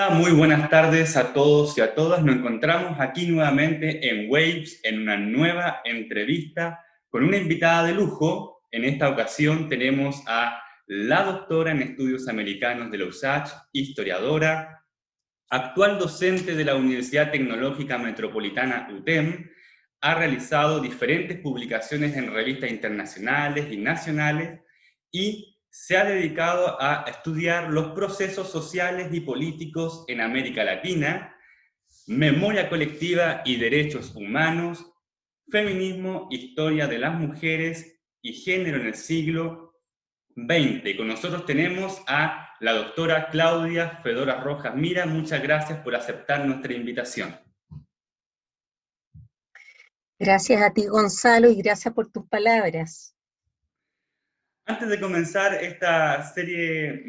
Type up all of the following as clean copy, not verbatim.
Hola, muy buenas tardes a todos y a todas. Nos encontramos aquí nuevamente en Waves en una nueva entrevista con una invitada de lujo. En esta ocasión tenemos a la doctora en estudios americanos de la USACH, historiadora, actual docente de la Universidad Tecnológica Metropolitana UTEM. Ha realizado diferentes publicaciones en revistas internacionales y nacionales y se ha dedicado a estudiar los procesos sociales y políticos en América Latina, memoria colectiva y derechos humanos, feminismo, historia de las mujeres y género en el siglo XX. Con nosotros tenemos a la doctora Claudia Fedora Rojas Mira. Muchas gracias por aceptar nuestra invitación. Gracias a ti, Gonzalo, y gracias por tus palabras. Antes de comenzar esta serie,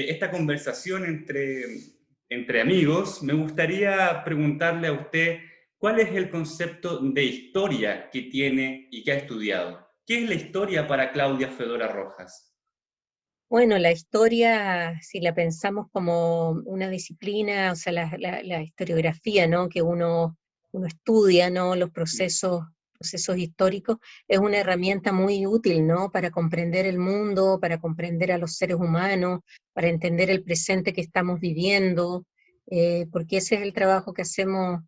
esta conversación entre amigos, me gustaría preguntarle a usted cuál es el concepto de historia que tiene y que ha estudiado. ¿Qué es la historia para Claudia Fedora Rojas? Bueno, la historia, si la pensamos como una disciplina, o sea, la historiografía, ¿no? Que uno estudia, ¿no? Los procesos históricos, es una herramienta muy útil, ¿no? Para comprender el mundo, para comprender a los seres humanos, para entender el presente que estamos viviendo, porque ese es el trabajo que hacemos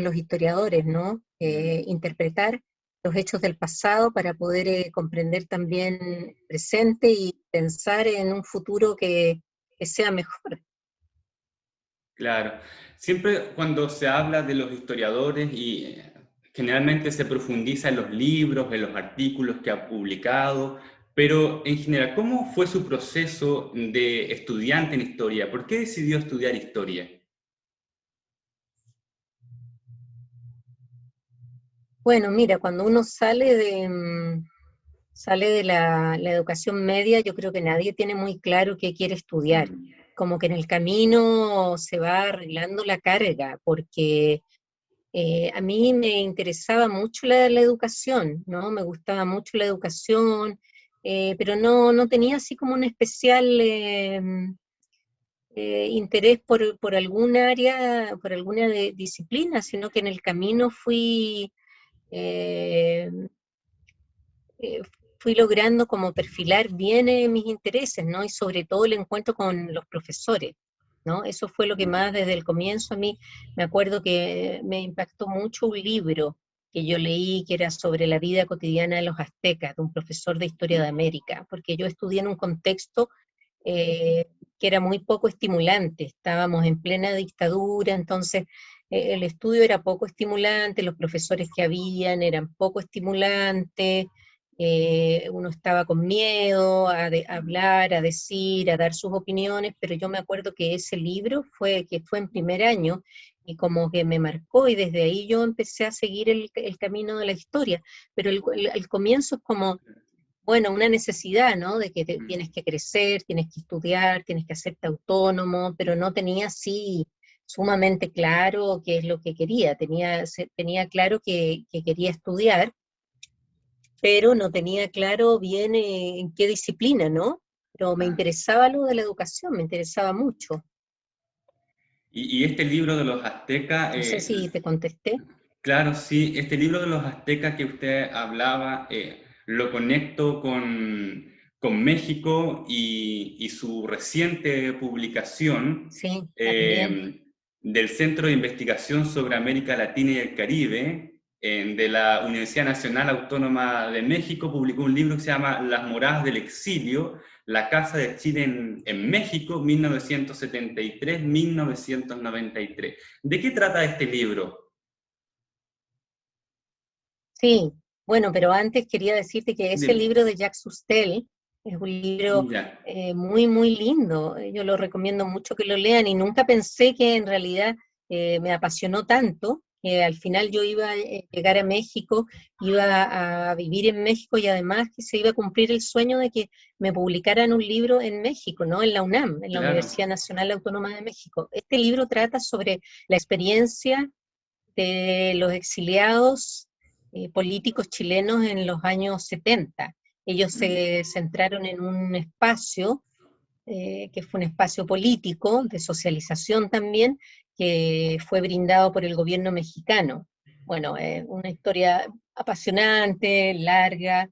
los historiadores, ¿no? Interpretar los hechos del pasado para poder comprender también el presente y pensar en un futuro que sea mejor. Claro, siempre cuando se habla de los historiadores y generalmente se profundiza en los libros, en los artículos que ha publicado, pero en general, ¿cómo fue su proceso de estudiante en historia? ¿Por qué decidió estudiar historia? Bueno, mira, cuando uno sale de la educación media, yo creo que nadie tiene muy claro qué quiere estudiar. Mm. Como que en el camino se va arreglando la carga, porque a mí me interesaba mucho la educación, ¿no? Me gustaba mucho la educación, pero no tenía así como un especial interés por algún área, por alguna disciplina, sino que en el camino eh, eh, fui logrando como perfilar bien mis intereses, ¿no? Y sobre todo el encuentro con los profesores, ¿no? Eso fue lo que más desde el comienzo a mí, me acuerdo que me impactó mucho un libro que yo leí que era sobre la vida cotidiana de los aztecas, de un profesor de historia de América, porque yo estudié en un contexto eh, que era muy poco estimulante, estábamos en plena dictadura, entonces el estudio era poco estimulante, los profesores que habían eran poco estimulantes, uno estaba con miedo a hablar, a decir, a dar sus opiniones, pero yo me acuerdo que ese libro que fue en primer año y como que me marcó y desde ahí yo empecé a seguir el camino de la historia, pero el comienzo es como, bueno, una necesidad, ¿no? De que tienes que crecer, tienes que estudiar, tienes que hacerte autónomo, pero no tenía así sumamente claro qué es lo que quería, tenía claro que quería estudiar, pero no tenía claro bien en qué disciplina, ¿no? Pero me Ah. interesaba lo de la educación, me interesaba mucho. Y este libro de los aztecas, No sé si te contesté. claro, sí, este libro de los aztecas que usted hablaba, lo conecto con México y su reciente publicación Sí, también. eh, del Centro de Investigación sobre América Latina y el Caribe, de la Universidad Nacional Autónoma de México. Publicó un libro que se llama Las Moradas del Exilio, la Casa de Chile en México, 1973-1993. ¿De qué trata este libro? Sí, bueno, pero antes quería decirte que ese Dime. libro de Jacques Sustel es un libro Ya, muy, muy lindo. Yo lo recomiendo mucho que lo lean y nunca pensé que en realidad me apasionó tanto que al final yo iba a llegar a México, iba a vivir en México y además que se iba a cumplir el sueño de que me publicaran un libro en México, ¿no? En la UNAM, en la claro. Universidad Nacional Autónoma de México. Este libro trata sobre la experiencia de los exiliados políticos chilenos en los años 70. Ellos Mm, se centraron en un espacio que fue un espacio político, de socialización también, que fue brindado por el gobierno mexicano. Bueno, una historia apasionante, larga,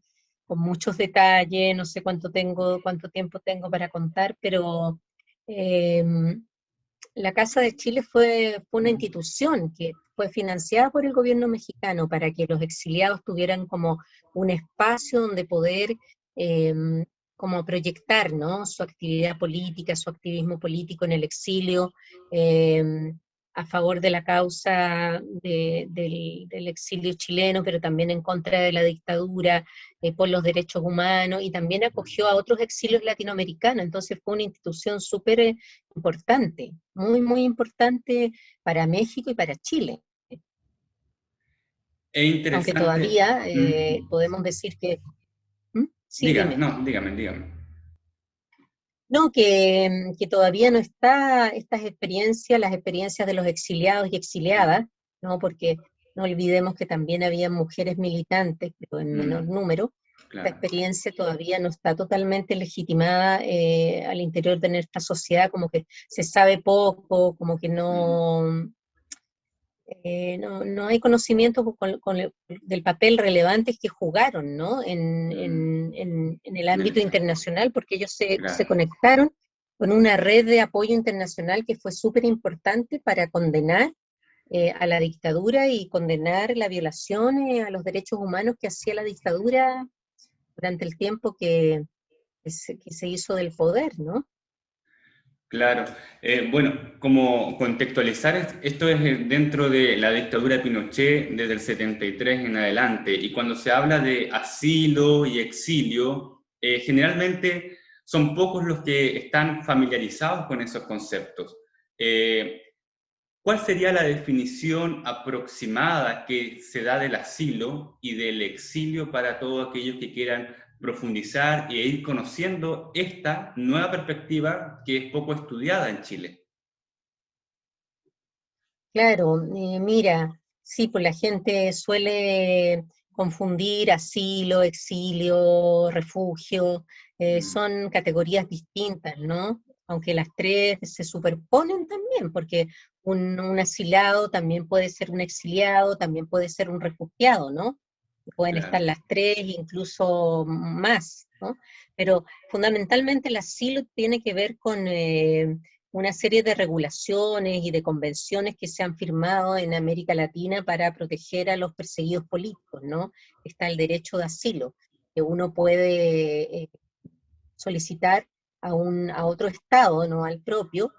con muchos detalles, no sé cuánto tiempo tengo para contar, pero eh, la Casa de Chile fue una institución que fue financiada por el gobierno mexicano para que los exiliados tuvieran como un espacio donde poder eh, como proyectar, ¿no?, su actividad política, su activismo político en el exilio, eh, a favor de la causa del exilio chileno, pero también en contra de la dictadura, por los derechos humanos, y también acogió a otros exilios latinoamericanos. Entonces fue una institución súper importante, muy, muy importante para México y para Chile. Es Aunque interesante. todavía Mm. podemos decir que... ¿Mm? Sí, Dígame, dime. no, dígame. No, que todavía no está estas experiencias, las experiencias de los exiliados y exiliadas, ¿no? Porque no olvidemos que también había mujeres militantes, pero en menor Mm, número. Esta claro. experiencia todavía no está totalmente legitimada al interior de nuestra sociedad, como que se sabe poco, como que Mm, no hay conocimiento del papel relevante que jugaron, ¿no?, mm, en el en el ámbito extranjero. internacional, porque ellos se Claro. conectaron con una red de apoyo internacional que fue súper importante para condenar a la dictadura y condenar la violación a los derechos humanos que hacía la dictadura durante el tiempo que se hizo del poder, ¿no? Claro. Bueno, como contextualizar, esto es dentro de la dictadura de Pinochet desde el 73 en adelante, y cuando se habla de asilo y exilio, generalmente son pocos los que están familiarizados con esos conceptos. Eh, ¿Cuál sería la definición aproximada que se da del asilo y del exilio para todos aquellos que quieran profundizar e ir conociendo esta nueva perspectiva que es poco estudiada en Chile? Claro, mira, sí, pues la gente suele confundir asilo, exilio, refugio, Mm, son categorías distintas, ¿no? Aunque las tres se superponen también, porque un asilado también puede ser un exiliado, también puede ser un refugiado, ¿no? Pueden estar claro. las tres, incluso más, ¿no? Pero fundamentalmente el asilo tiene que ver con una serie de regulaciones y de convenciones que se han firmado en América Latina para proteger a los perseguidos políticos, ¿no? Está el derecho de asilo, que uno puede solicitar a otro estado, no al propio,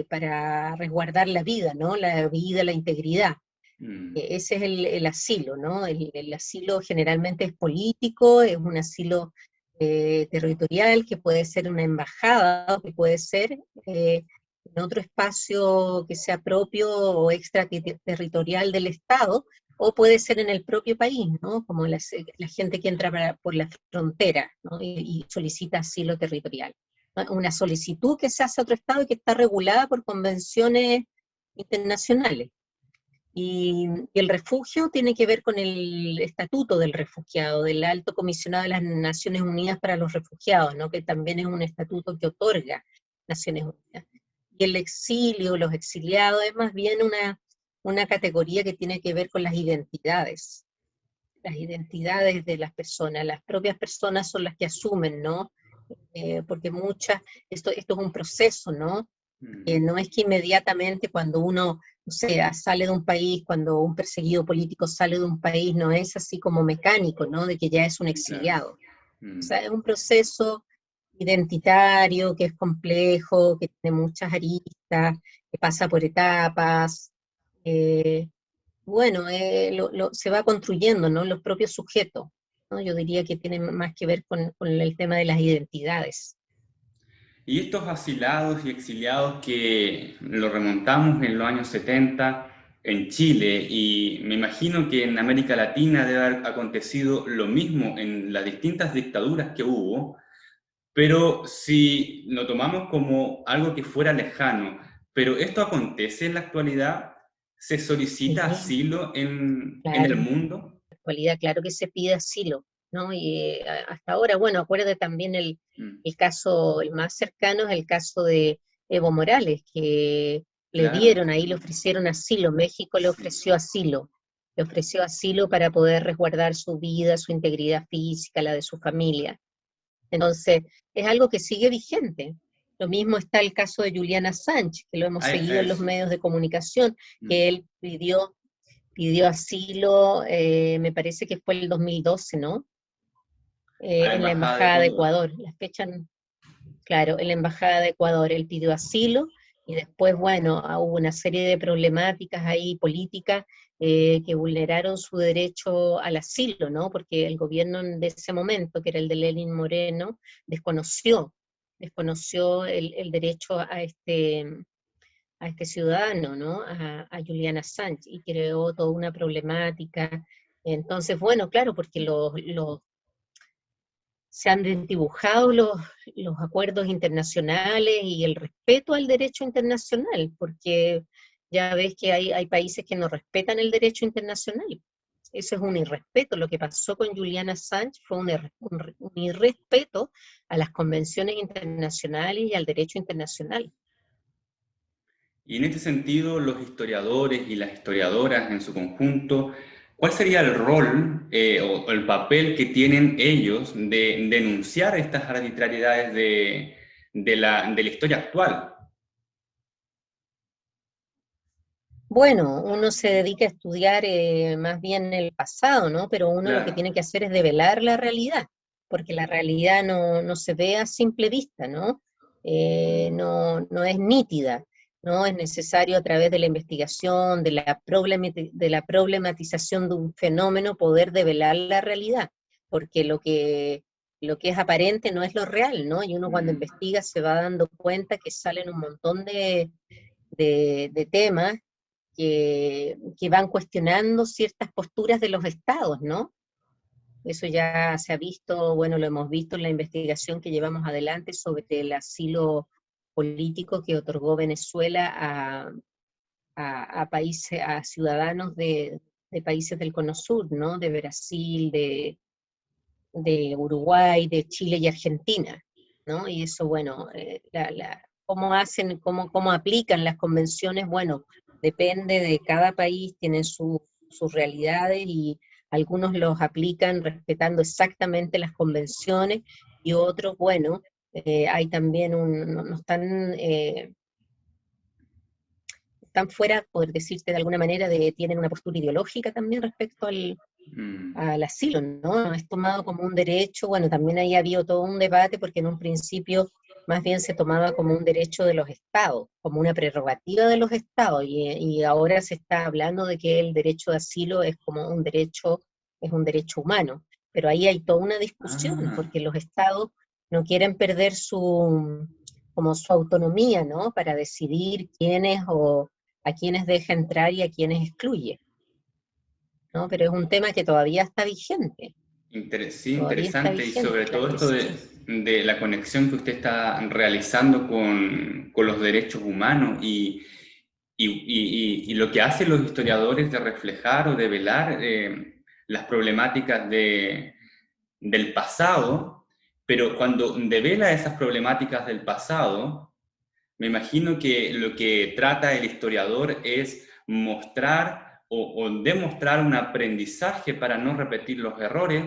para resguardar la vida, ¿no? La vida, la integridad. Mm, Ese es el asilo, ¿no? El asilo generalmente es político, es un asilo territorial, que puede ser una embajada, que puede ser en otro espacio que sea propio o extraterritorial del Estado, o puede ser en el propio país, ¿no? Como la gente que entra por la frontera, ¿no?, y solicita asilo territorial, ¿no? Una solicitud que se hace a otro Estado y que está regulada por convenciones internacionales. Y el refugio tiene que ver con el estatuto del refugiado, del Alto Comisionado de las Naciones Unidas para los Refugiados, ¿no?, que también es un estatuto que otorga Naciones Unidas. Y el exilio, los exiliados, es más bien una categoría que tiene que ver con las identidades de las personas. Las propias personas son las que asumen, ¿no? Porque esto es un proceso, ¿no? mm, No es que inmediatamente cuando uno, o sea, sale de un país, cuando un perseguido político sale de un país, no es así como mecánico, ¿no?, de que ya es un claro. exiliado. O Mm. sea, es un proceso identitario, que es complejo, que tiene muchas aristas, que pasa por etapas. eh, bueno, se va construyendo, ¿no?, los propios sujetos, ¿no? Yo diría que tiene más que ver con el tema de las identidades. Y estos asilados y exiliados que lo remontamos en los años 70 en Chile, y me imagino que en América Latina debe haber acontecido lo mismo en las distintas dictaduras que hubo, pero si lo tomamos como algo que fuera lejano, pero esto acontece en la actualidad, ¿se solicita Sí, asilo en el claro. mundo? Actualidad, claro que se pide asilo, ¿no? Y hasta ahora, bueno, acuérdate también Mm, el caso, el más cercano es el caso de Evo Morales, que le claro, dieron, ahí le ofrecieron asilo, México sí. le ofreció asilo para poder resguardar su vida, su integridad física, la de su familia. Entonces, es algo que sigue vigente. Lo mismo está el caso de Juliana Sánchez, que lo hemos seguido en los Eso. medios de comunicación, Mm. que él pidió asilo, me parece que fue el 2012, ¿no? A la En la Embajada de Embajada de Ecuador. Ecuador. La fecha, claro, en la Embajada de Ecuador él pidió asilo y después, bueno, hubo una serie de problemáticas ahí políticas que vulneraron su derecho al asilo, ¿no? Porque el gobierno de ese momento, que era el de Lenín Moreno, desconoció el derecho a este ciudadano, ¿no? A Juliana Sánchez, y creó toda una problemática. Entonces, bueno, claro, porque se han desdibujado los acuerdos internacionales y el respeto al derecho internacional, porque ya ves que hay países que no respetan el derecho internacional. Eso es un irrespeto. Lo que pasó con Juliana Sánchez fue un irrespeto a las convenciones internacionales y al derecho internacional. Y en este sentido, los historiadores y las historiadoras en su conjunto, ¿cuál sería el rol o el papel que tienen ellos de denunciar estas arbitrariedades de la historia actual? Bueno, uno se dedica a estudiar más bien el pasado, ¿no? Pero uno lo que Claro. tiene que hacer es develar la realidad, porque la realidad no se ve a simple vista, ¿no? No es nítida, ¿no? Es necesario a través de la investigación, de la problematización de un fenómeno, poder develar la realidad, porque lo que es aparente no es lo real, ¿no? Y uno cuando Mm, investiga se va dando cuenta que salen un montón de temas que van cuestionando ciertas posturas de los estados, ¿no? Eso ya se ha visto, bueno, lo hemos visto en la investigación que llevamos adelante sobre el asilo político que otorgó Venezuela a países, a ciudadanos de países del Cono Sur, ¿no? De Brasil, de Uruguay, de Chile y Argentina, ¿no? Y eso, bueno, cómo hacen, cómo aplican las convenciones, bueno, depende de cada país, tienen sus realidades y algunos los aplican respetando exactamente las convenciones y otros, bueno, hay también no están están fuera, por decirte de alguna manera, tienen una postura ideológica también respecto mm. al asilo, ¿no? Es tomado como un derecho, bueno, también ahí ha habido todo un debate porque en un principio más bien se tomaba como un derecho de los estados, como una prerrogativa de los estados, y ahora se está hablando de que el derecho de asilo es como es un derecho humano, pero ahí hay toda una discusión Ah, porque los estados no quieren perder como su autonomía, ¿no? Para decidir quiénes o a quiénes deja entrar y a quiénes excluye. ¿No? Pero es un tema que todavía está vigente, sí, todavía está interesante. Y vigente, sobre todo claro que esto sí. de la conexión que usted está realizando con los derechos humanos y lo que hacen los historiadores de reflejar o de velar las problemáticas del pasado, pero cuando devela esas problemáticas del pasado, me imagino que lo que trata el historiador es mostrar o demostrar un aprendizaje para no repetir los errores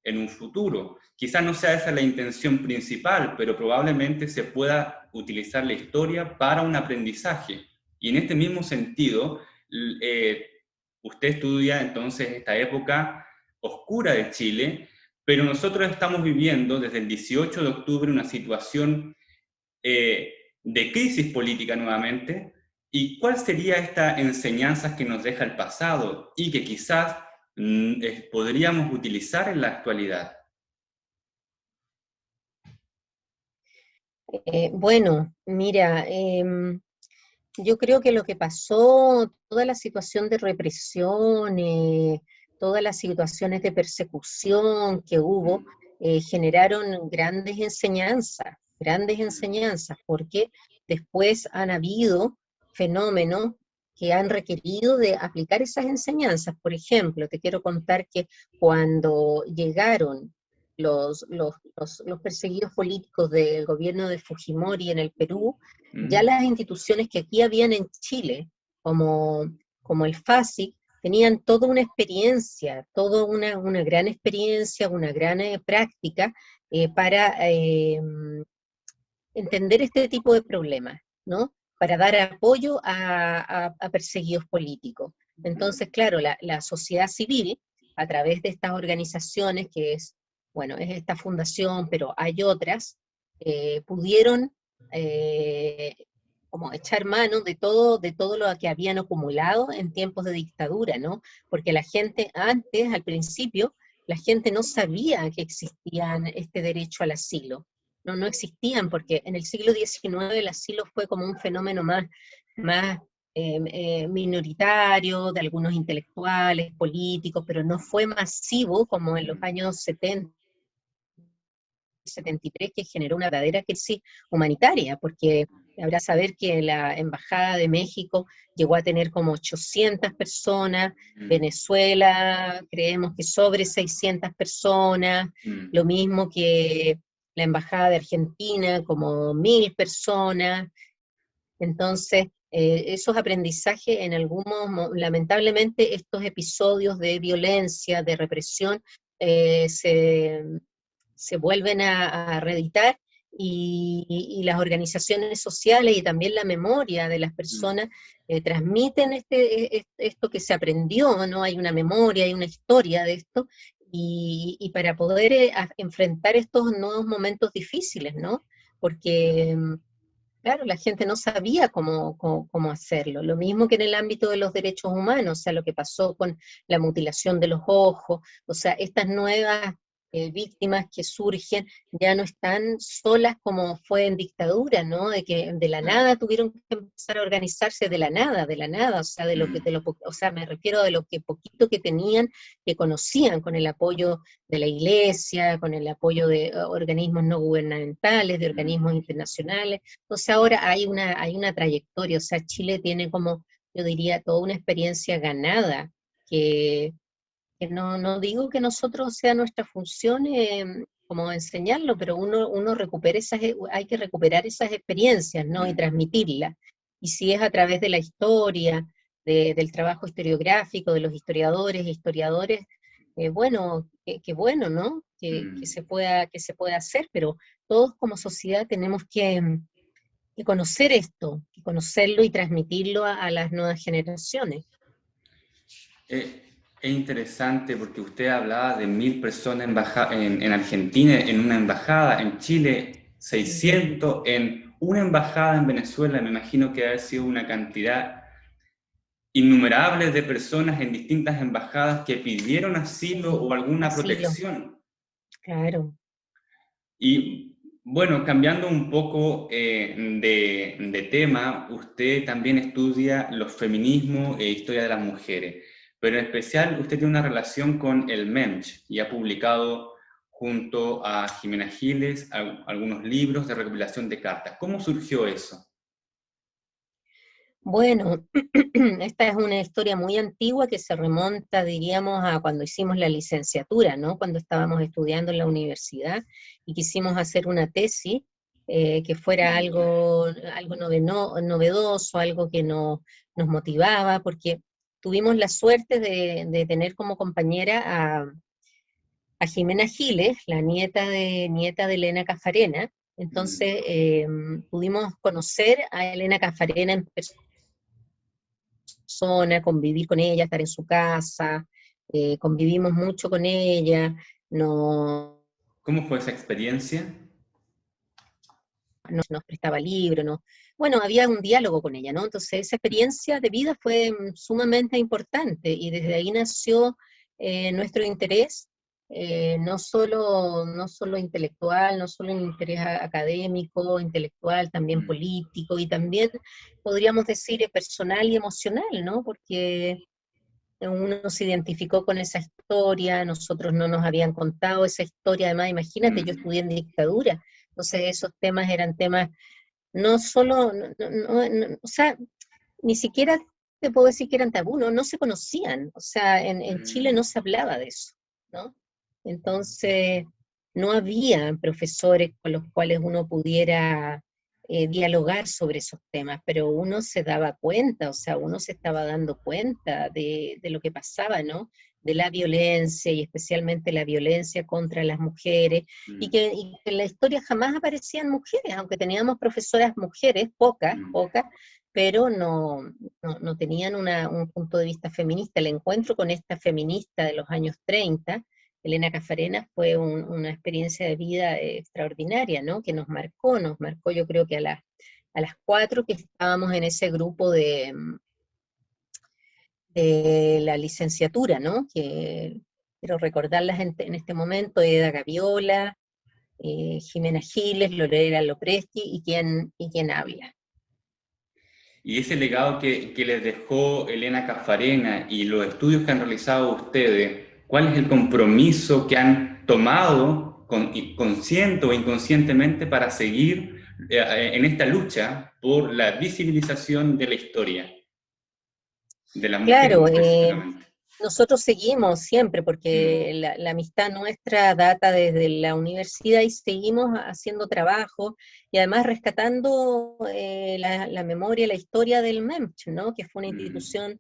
en un futuro. Quizás no sea esa la intención principal, pero probablemente se pueda utilizar la historia para un aprendizaje. Y en este mismo sentido, eh, usted estudia entonces esta época oscura de Chile, pero nosotros estamos viviendo desde el 18 de octubre una situación eh, de crisis política nuevamente, y cuál sería esta enseñanzas que nos deja el pasado y que quizás podríamos utilizar en la actualidad. Bueno, mira, yo creo que lo que pasó, toda la situación de represión, todas las situaciones de persecución que hubo, Mm, generaron grandes enseñanzas, porque después han habido fenómenos que han requerido de aplicar esas enseñanzas. Por ejemplo, te quiero contar que cuando llegaron los perseguidos políticos del gobierno de Fujimori en el Perú, ya las instituciones que aquí habían en Chile, como el FASIC, tenían toda una experiencia, toda una gran experiencia, una gran práctica para entender este tipo de problemas, ¿no? Para dar apoyo a perseguidos políticos. Entonces, claro, la sociedad civil, a través de estas organizaciones, que es, bueno, es esta fundación, pero hay otras, pudieron como echar mano de todo lo que habían acumulado en tiempos de dictadura, ¿no? Porque la gente antes, al principio, la gente no sabía que existían este derecho al asilo. No existían, porque en el siglo XIX el asilo fue como un fenómeno más minoritario, de algunos intelectuales, políticos, pero no fue masivo como en los años 70, 73, que generó una verdadera crisis humanitaria, porque habrá saber que la Embajada de México llegó a tener como 800 personas, Venezuela creemos que sobre 600 personas, lo mismo que la Embajada de Argentina, como 1000 personas. Entonces, esos aprendizajes en lamentablemente estos episodios de violencia, de represión, eh, se, se vuelven a reeditar, y las organizaciones sociales y también la memoria de las personas transmiten esto que se aprendió, ¿no? Hay una memoria, hay una historia de esto, y para poder enfrentar estos nuevos momentos difíciles, ¿no? Porque claro, la gente no sabía cómo hacerlo. Lo mismo que en el ámbito de los derechos humanos, o sea, lo que pasó con la mutilación de los ojos, o sea, estas nuevas víctimas que surgen ya no están solas como fue en dictadura, ¿no? De que de la nada tuvieron que empezar a organizarse de la nada, o sea, o sea, me refiero de lo que poquito que tenían, que conocían, con el apoyo de la iglesia, con el apoyo de organismos no gubernamentales, de organismos internacionales. Entonces ahora hay una trayectoria, o sea, Chile tiene como, yo diría, toda una experiencia ganada, que, que no digo que nosotros sea nuestra función como enseñarlo, pero uno recupera hay que recuperar esas experiencias, ¿no? Y transmitirlas. Y si es a través de la historia, del trabajo historiográfico, de los historiadores e historiadores, bueno, que bueno, ¿no? Que se pueda hacer, pero todos como sociedad tenemos que conocer esto, que conocerlo y transmitirlo a las nuevas generaciones. Es interesante porque usted hablaba de 1000 personas en Argentina, en una embajada, en Chile 600, en una embajada en Venezuela. Me imagino que ha sido una cantidad innumerable de personas en distintas embajadas que pidieron asilo o alguna Asilo, protección. claro. Y bueno, cambiando un poco de tema, usted también estudia los feminismos e historia de las mujeres, pero en especial usted tiene una relación con el MEMCH y ha publicado junto a Jimena Giles algunos libros de recopilación de cartas. ¿Cómo surgió eso? Bueno, esta es una historia muy antigua que se remonta, diríamos, a cuando hicimos la licenciatura, ¿no? Cuando estábamos estudiando en la universidad y quisimos hacer una tesis que fuera algo novedoso, algo que nos motivaba, porque tuvimos la suerte de tener como compañera a Jimena Giles, la nieta de Elena Cafarena. Entonces pudimos conocer a Elena Cafarena en persona, convivir con ella, estar en su casa, convivimos mucho con ella, no, ¿Cómo fue esa experiencia? nos prestaba libros, no. Bueno, había un diálogo con ella, ¿no? Entonces esa experiencia de vida fue sumamente importante, y desde ahí nació nuestro interés, no solo intelectual, no solo un interés académico, intelectual, también político, y también podríamos decir personal y emocional, ¿no? Porque uno se identificó con esa historia, nosotros no nos habían contado esa historia, además imagínate, yo estudié en dictadura, entonces esos temas eran temas no solo, o sea, ni siquiera te puedo decir que eran tabú, no, no se conocían, o sea, en Chile Mm, no se hablaba de eso, ¿no? Entonces, no había profesores con los cuales uno pudiera dialogar sobre esos temas, pero uno se daba cuenta, o sea, uno se estaba dando cuenta de lo que pasaba, ¿no? De la violencia y especialmente la violencia contra las mujeres, mm, y que en la historia jamás aparecían mujeres, aunque teníamos profesoras mujeres, pocas, mm. pocas, pero no tenían un punto de vista feminista. El encuentro con esta feminista de los años 30, Elena Cafarena, fue una experiencia de vida extraordinaria, ¿no? Que nos marcó yo creo que a las cuatro que estábamos en ese grupo de la licenciatura, ¿no? Que quiero recordarlas en este momento: Eda Gaviola, Jimena Giles, Lorena Lopresti y quien habla. Y ese legado que les dejó Elena Cafarena y los estudios que han realizado ustedes, ¿cuál es el compromiso que han tomado consciente o inconscientemente para seguir en esta lucha por la visibilización de la historia de las mujeres Claro, específicamente? nosotros seguimos siempre, porque Mm, la amistad nuestra data desde la universidad y seguimos haciendo trabajo y además rescatando la memoria, la historia del MEMCH, ¿no? Que fue una mm, institución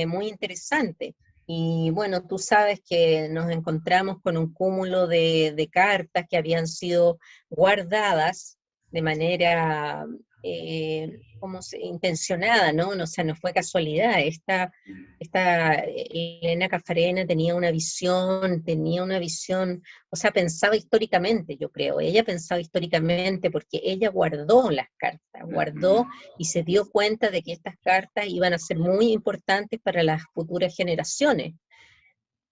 muy interesante. Y bueno, tú sabes que nos encontramos con un cúmulo de cartas que habían sido guardadas de manera intencionada, ¿no? O sea, no fue casualidad. Esta Elena Cafarena tenía una visión, o sea, pensaba históricamente, yo creo. Ella pensaba históricamente porque ella guardó las cartas, mm, mm. guardó y se dio cuenta de que estas cartas iban a ser muy importantes para las futuras generaciones.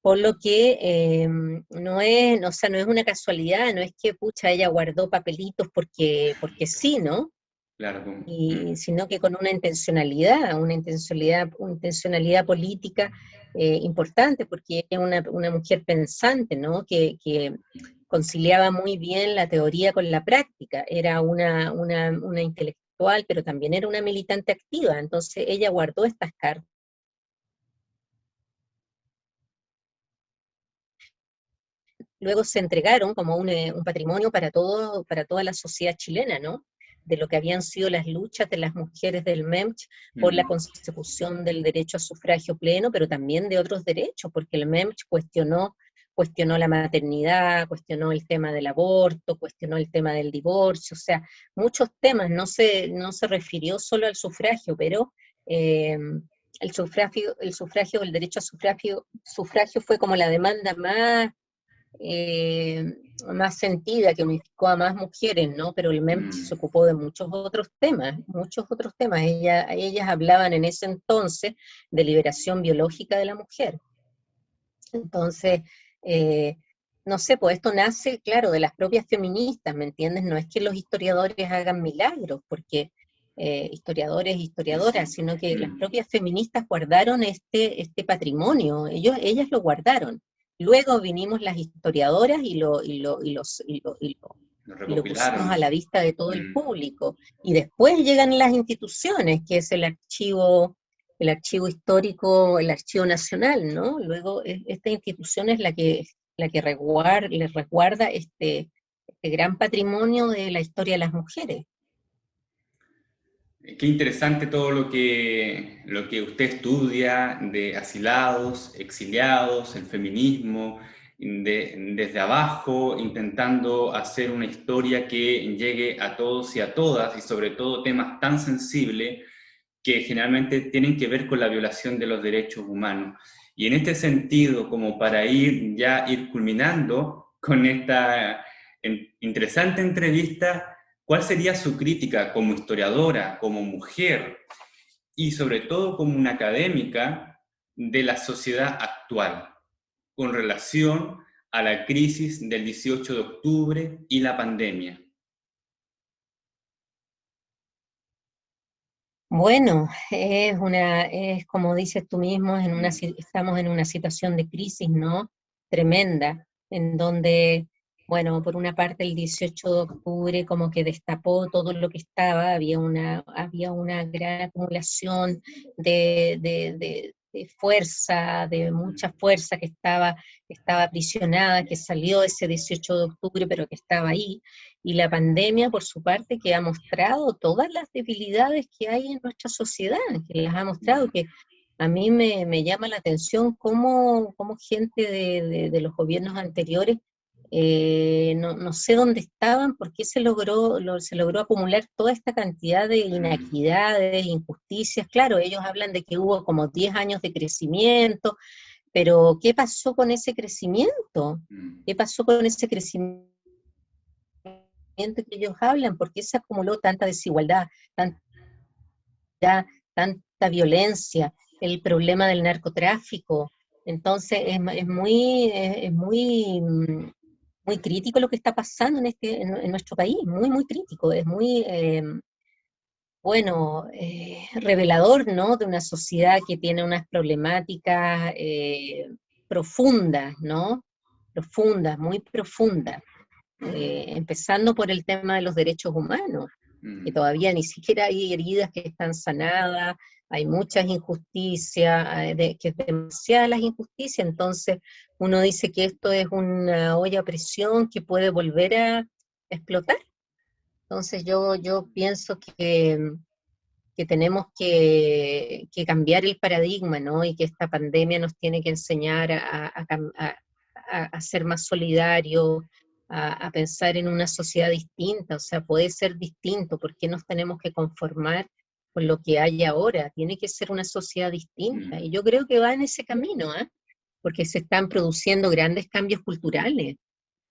Por lo que no es, o sea, no es una casualidad, no es que, pucha, ella guardó papelitos porque sí, ¿no? Claro, Sino que con una intencionalidad política importante, porque ella es una mujer pensante, ¿no? Que conciliaba muy bien la teoría con la práctica, era una intelectual, pero también era una militante activa, entonces ella guardó estas cartas, luego se entregaron como un patrimonio para toda la sociedad chilena, ¿no? De lo que habían sido las luchas de las mujeres del MEMCH por la mm. consecución del derecho a sufragio pleno, pero también de otros derechos, porque el MEMCH cuestionó la maternidad, cuestionó el tema del aborto, cuestionó el tema del divorcio, o sea, muchos temas. No se refirió solo al sufragio, pero eh, el derecho a sufragio fue como la demanda eh, más sentida, que unificó a más mujeres, ¿no? Pero el MEMS se Mm. ocupó de muchos otros temas, muchos otros temas. Ellas hablaban en ese entonces de liberación biológica de la mujer. Entonces, eh, no sé, pues esto nace, claro, de las propias feministas, ¿me entiendes? No es que los historiadores hagan milagros, porque historiadores, Y historiadoras, sí. sino que las Mm. propias feministas guardaron este patrimonio, ellas lo guardaron. Luego vinimos las historiadoras Lo y lo pusimos recopilaron. a la vista de todo el Mm. público. Y después llegan las instituciones, que es el archivo histórico, el archivo nacional, ¿no? Luego esta institución es la que les resguarda este gran patrimonio de la historia de las mujeres. Qué interesante todo lo que usted estudia de asilados, exiliados, el feminismo, desde abajo, intentando hacer una historia que llegue a todos y a todas, y sobre todo temas tan sensibles que generalmente tienen que ver con la violación de los derechos humanos. Y en este sentido, como para ir culminando con esta interesante entrevista, ¿cuál sería su crítica como historiadora, como mujer y sobre todo como una académica de la sociedad actual con relación a la crisis del 18 de octubre y la pandemia? Bueno, es como dices tú mismo, Mm, estamos en una situación de crisis, ¿no? Tremenda, en donde bueno, por una parte el 18 de octubre como que destapó todo lo que estaba, había una gran acumulación de fuerza, de mucha fuerza que estaba aprisionada, que salió ese 18 de octubre, pero que estaba ahí. Y la pandemia, por su parte, que ha mostrado todas las debilidades que hay en nuestra sociedad, que las ha mostrado, que a mí me llama la atención cómo gente de los gobiernos anteriores no sé dónde estaban, por qué se logró acumular toda esta cantidad de Mm, inequidades, injusticias. Claro, ellos hablan de que hubo como 10 años de crecimiento, pero ¿qué pasó con ese crecimiento? mm, ¿Qué pasó con ese crecimiento que ellos hablan? ¿Por qué se acumuló tanta desigualdad, tanta, tanta violencia, el problema del narcotráfico? Entonces es muy crítico lo que está pasando en nuestro país, muy, muy crítico, es muy, bueno, revelador, ¿no? De una sociedad que tiene unas problemáticas profundas, ¿no? Profundas, muy profundas, empezando por el tema de los derechos humanos, que mm. todavía ni siquiera hay heridas que están sanadas, hay muchas injusticias, que es demasiadas las injusticias, entonces uno dice que esto es una olla a presión que puede volver a explotar. Entonces yo pienso que tenemos que cambiar el paradigma, ¿no? Y que esta pandemia nos tiene que enseñar a ser más solidarios, a pensar en una sociedad distinta, o sea, puede ser distinto, ¿por qué nos tenemos que conformar con lo que hay ahora? Tiene que ser una sociedad distinta, y Mm, yo creo que va en ese camino, ¿eh? Porque se están produciendo grandes cambios culturales,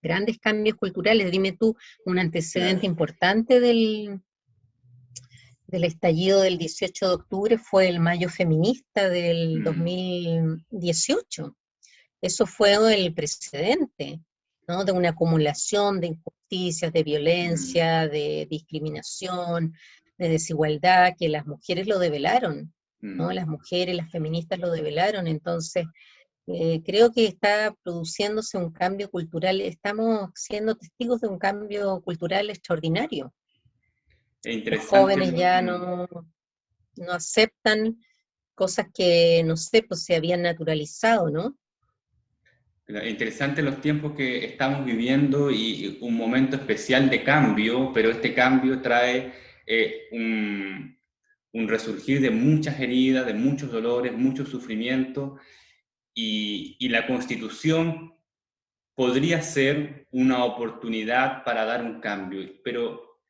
grandes cambios culturales. Dime tú, un antecedente claro. importante del estallido del 18 de octubre fue el Mayo Feminista del Mm, 2018. Eso fue el precedente, ¿no? De una acumulación de injusticias, de mm, violencia, de discriminación, de desigualdad, que las mujeres lo develaron, ¿no? mm. Las mujeres, las feministas lo develaron. Entonces, creo que está produciéndose un cambio cultural, estamos siendo testigos de un cambio cultural extraordinario. Es Los interesante, jóvenes ya no aceptan cosas que, no sé, pues se habían naturalizado, ¿no? interesante los tiempos que estamos viviendo y un momento especial de cambio, pero este cambio trae un resurgir de muchas heridas, de muchos dolores, mucho sufrimiento, y la Constitución podría ser una oportunidad para dar un cambio, pero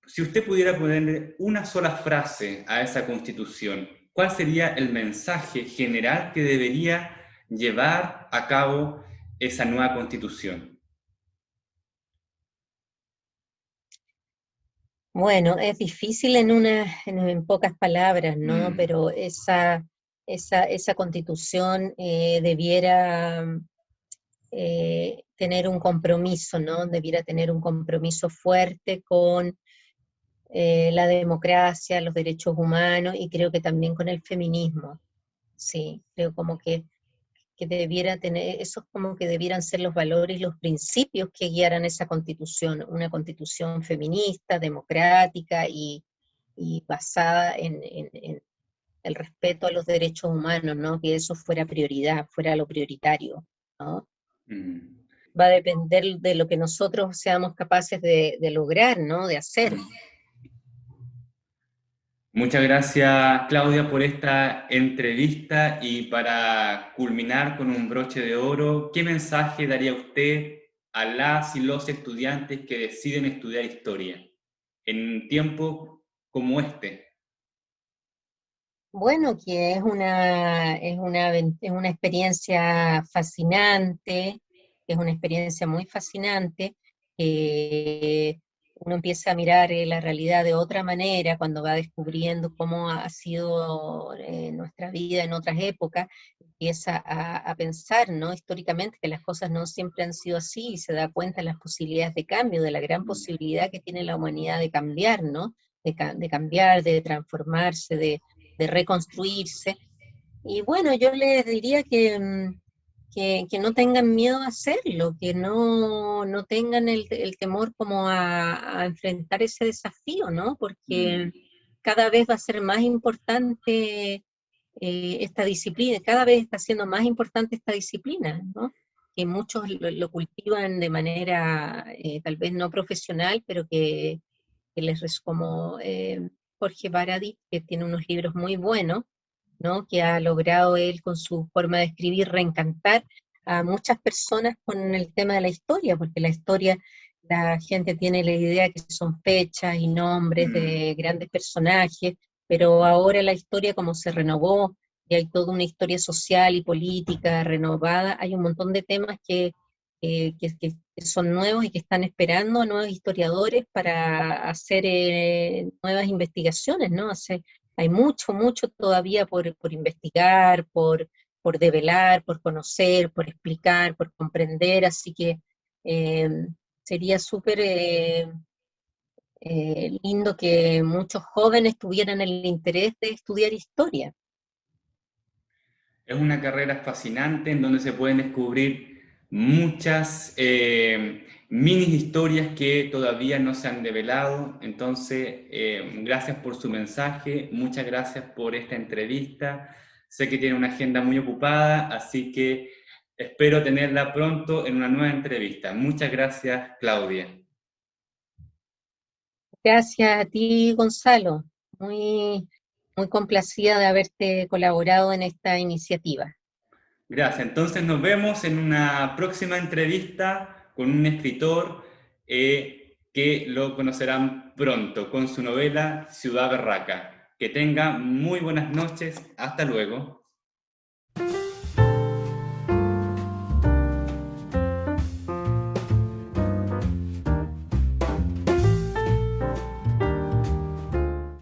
si usted pudiera ponerle una sola frase a esa Constitución, ¿cuál sería el mensaje general que debería llevar a cabo esa nueva Constitución? Bueno, es difícil en pocas palabras, ¿no? Mm, Pero esa constitución debiera tener un compromiso, ¿no? Debiera tener un compromiso fuerte con la democracia, los derechos humanos y creo que también con el feminismo. Sí, creo como que debiera tener, esos como que debieran ser los valores y los principios que guiaran esa constitución, una constitución feminista, democrática y basada en el respeto a los derechos humanos, ¿no? Que eso fuera prioridad, fuera lo prioritario, ¿no? mm, Va a depender de lo que nosotros seamos capaces de lograr, ¿no? De hacer. mm. Muchas gracias, Claudia, por esta entrevista y para culminar con un broche de oro, ¿qué mensaje daría usted a las y los estudiantes que deciden estudiar historia en un tiempo como este? Bueno, que es una experiencia fascinante, es una experiencia muy fascinante, que uno empieza a mirar la realidad de otra manera cuando va descubriendo cómo ha sido nuestra vida en otras épocas, empieza a pensar, ¿no? Históricamente que las cosas no siempre han sido así y se da cuenta de las posibilidades de cambio, de la gran posibilidad que tiene la humanidad de cambiar, ¿no? De cambiar, de transformarse, de reconstruirse. Y bueno, yo les diría que no tengan miedo a hacerlo, que no tengan el temor como a enfrentar ese desafío, ¿no? Porque Mm. cada vez va a ser más importante esta disciplina, cada vez está siendo más importante esta disciplina, ¿no? Que muchos lo cultivan de manera tal vez no profesional, pero que como Jorge Baradit, que tiene unos libros muy buenos, ¿no? Que ha logrado él con su forma de escribir reencantar a muchas personas con el tema de la historia, porque la historia, la gente tiene la idea que son fechas y nombres Mm. de grandes personajes, pero ahora la historia como se renovó y hay toda una historia social y política renovada, hay un montón de temas que son nuevos y que están esperando a nuevos historiadores para hacer nuevas investigaciones, ¿no? Hay mucho, mucho todavía por investigar, por develar, por conocer, por explicar, por comprender, así que eh, sería súper lindo que muchos jóvenes tuvieran el interés de estudiar historia. Es una carrera fascinante en donde se pueden descubrir muchas mini historias que todavía no se han develado. Entonces, gracias por su mensaje, muchas gracias por esta entrevista. Sé que tiene una agenda muy ocupada, así que espero tenerla pronto en una nueva entrevista. Muchas gracias, Claudia. Gracias a ti, Gonzalo. Muy, muy complacida de haberte colaborado en esta iniciativa. Gracias. Entonces nos vemos en una próxima entrevista con un escritor que lo conocerán pronto con su novela Ciudad Berraca. Que tenga muy buenas noches. Hasta luego.